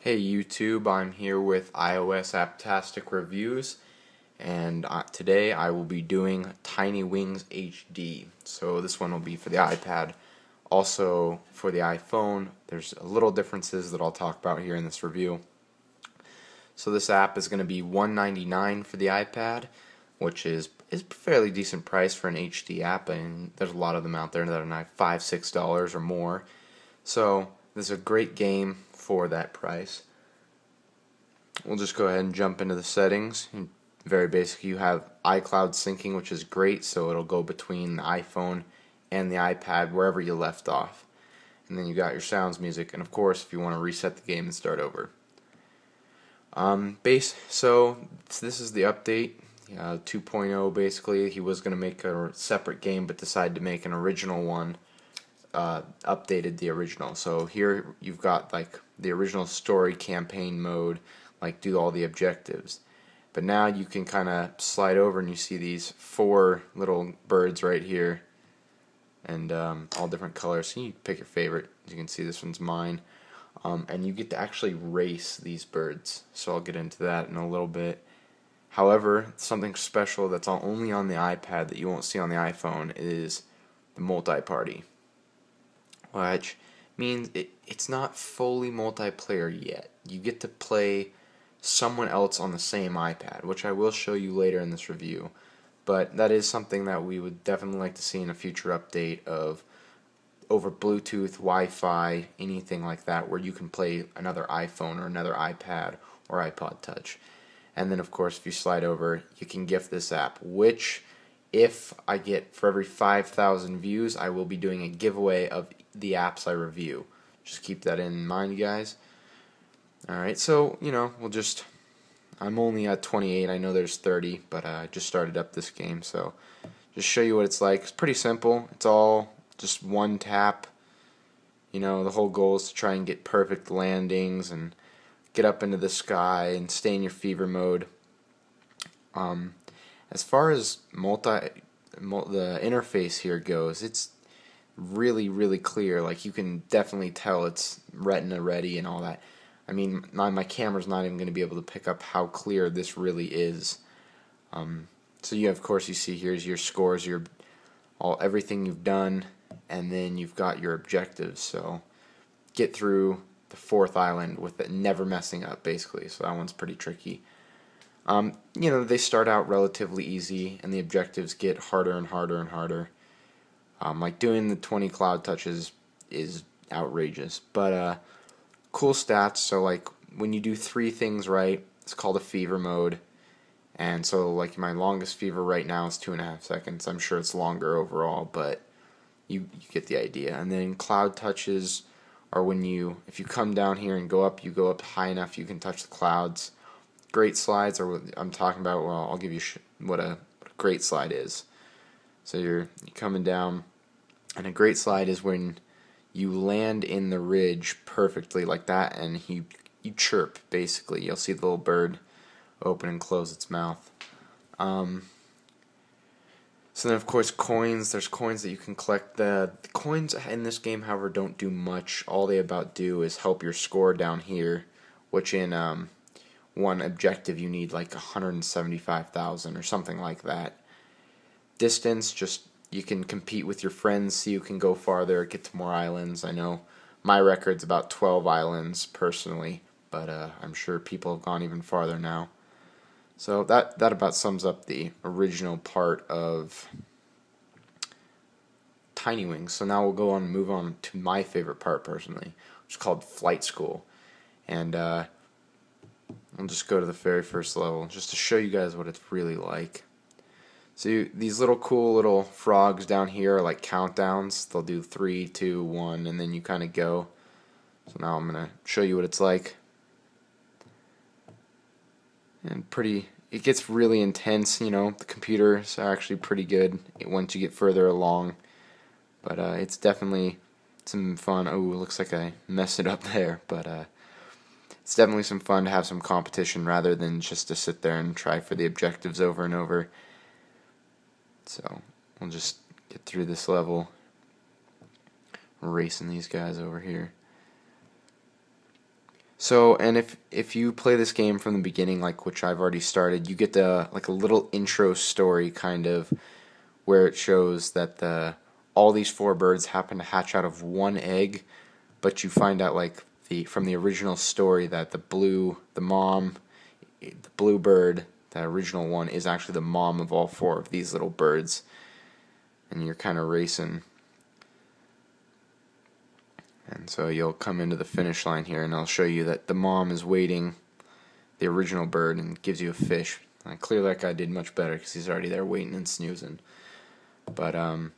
Hey YouTube, I'm here with iOS Apptastic Reviews, and today I will be doing Tiny Wings HD. So this one will be for the iPad. Also for the iPhone, there's a little differences that I'll talk about here in this review. So this app is going to be $1.99 for the iPad, which is a fairly decent price for an HD app, and there's a lot of them out there that are $5, $6 or more. So this is a great game for that price. We'll just go ahead and jump into the settings. Very basic, you have iCloud syncing, which is great, so it'll go between the iPhone and the iPad wherever you left off. And then you got your sounds, music, and of course if you want to reset the game and start over. So this is the update 2.0. Basically, he was going to make a separate game but decided to make an original one. Updated the original. So here you've got like the original story campaign mode, like do all the objectives. But now you can kind of slide over and you see these 4 little birds right here, and all different colors. So you pick your favorite. As you can see, this one's mine. And you get to actually race these birds. So I'll get into that in a little bit. However, something special that's only on the iPad that you won't see on the iPhone is the multi-party, which means it's not fully multiplayer yet. You get to play someone else on the same iPad, which I will show you later in this review. But that is something that we would definitely like to see in a future update of over Bluetooth, Wi-Fi, anything like that, where you can play another iPhone or another iPad or iPod Touch. And then of course if you slide over, you can gift this app, which if I get, for every 5,000 views, I will be doing a giveaway of the apps I review. Just keep that in mind, guys. Alright, so, I'm only at 28. I know there's 30, but I just started up this game, so just show you what it's like. It's pretty simple. It's all just one tap. The whole goal is to try and get perfect landings and get up into the sky and stay in your fever mode. As far as the interface here goes, it's really, really clear. Like, you can definitely tell it's Retina ready and all that. I mean, my camera's not even going to be able to pick up how clear this really is. So of course you see here's your scores, everything you've done, and then you've got your objectives. So get through the 4th island with it never messing up, basically. So that one's pretty tricky. They start out relatively easy, and the objectives get harder and harder and harder. Like doing the 20 cloud touches is outrageous, but cool stats. So like when you do 3 things right, it's called a fever mode. And so like my longest fever right now is 2.5 seconds. I'm sure it's longer overall, but you get the idea. And then cloud touches are when if you come down here and you go up high enough you can touch the clouds. Great slides are what I'm talking about. Well, I'll give you what a great slide is. So you're coming down, and a great slide is when you land in the ridge perfectly like that, and you chirp, basically. You'll see the little bird open and close its mouth. So then of course coins, there's coins that you can collect. The coins in this game, however, don't do much. All they about do is help your score down here, which in one objective you need like 175,000 or something like that. Distance, just you can compete with your friends, see who can go farther, get to more islands. I know my record's about 12 islands personally, but I'm sure people have gone even farther now. So that about sums up the original part of Tiny Wings. So now we'll move on to my favorite part personally, which is called Flight School. And I'll just go to the very first level just to show you guys what it's really like. So these cool little frogs down here are like countdowns. They'll do 3, 2, 1, and then you kind of go. So now I'm going to show you what it's like. And it gets really intense. The computers are actually pretty good once you get further along. But it's definitely some fun. Oh, it looks like I messed it up there. But it's definitely some fun to have some competition rather than just to sit there and try for the objectives over and over. So we'll just get through this level. Racing these guys over here. So, and if you play this game from the beginning, like which I've already started, you get the like a little intro story kind of where it shows that all these four birds happen to hatch out of one egg, but you find out like from the original story that the blue bird, that original one, is actually the mom of all four of these little birds, and you're kind of racing. And so you'll come into the finish line here, and I'll show you that the mom is waiting, the original bird, and gives you a fish. Clearly that guy did much better because he's already there waiting and snoozing. But a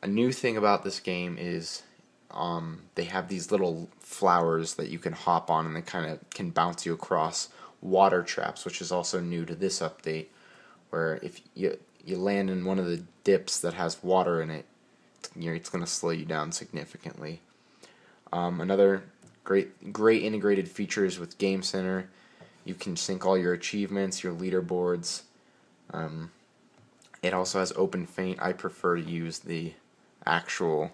new thing about this game is they have these little flowers that you can hop on, and they kind of can bounce you across water traps, which is also new to this update, where if you land in one of the dips that has water in it, it's going to slow you down significantly. Another great integrated features with Game Center. You can sync all your achievements, your leaderboards. It also has Open Faint. I prefer to use the actual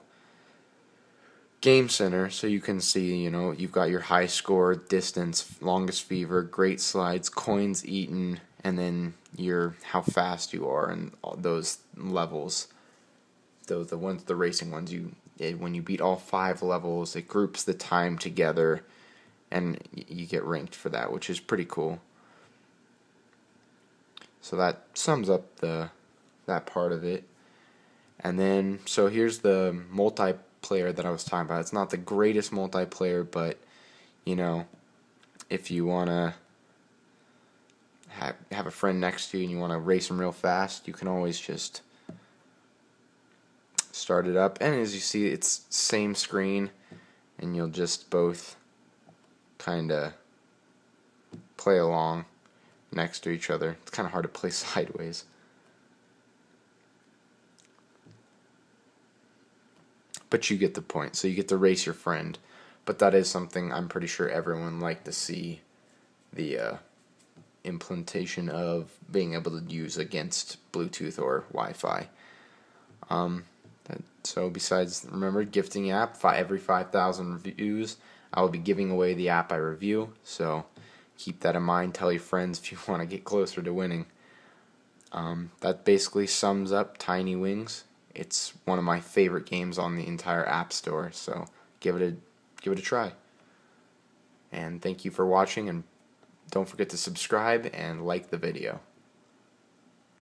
Game Center, so you can see, you've got your high score, distance, longest fever, great slides, coins eaten, and then how fast you are, and all those levels. The racing ones, when you beat all 5 levels, it groups the time together, and you get ranked for that, which is pretty cool. So that sums up that part of it. And then, so here's the multiplayer that I was talking about. It's not the greatest multiplayer, but, if you want to have a friend next to you and you want to race them real fast, you can always just start it up. And as you see, it's same screen, and you'll just both kind of play along next to each other. It's kind of hard to play sideways. But you get the point. So you get to race your friend. But that is something I'm pretty sure everyone would like to see, the implementation of being able to use against Bluetooth or Wi-Fi. So besides, remember, gifting app, every 5,000 reviews, I will be giving away the app I review. So keep that in mind. Tell your friends if you want to get closer to winning. That basically sums up Tiny Wings. It's one of my favorite games on the entire App Store, so give it a try. And thank you for watching, and don't forget to subscribe and like the video.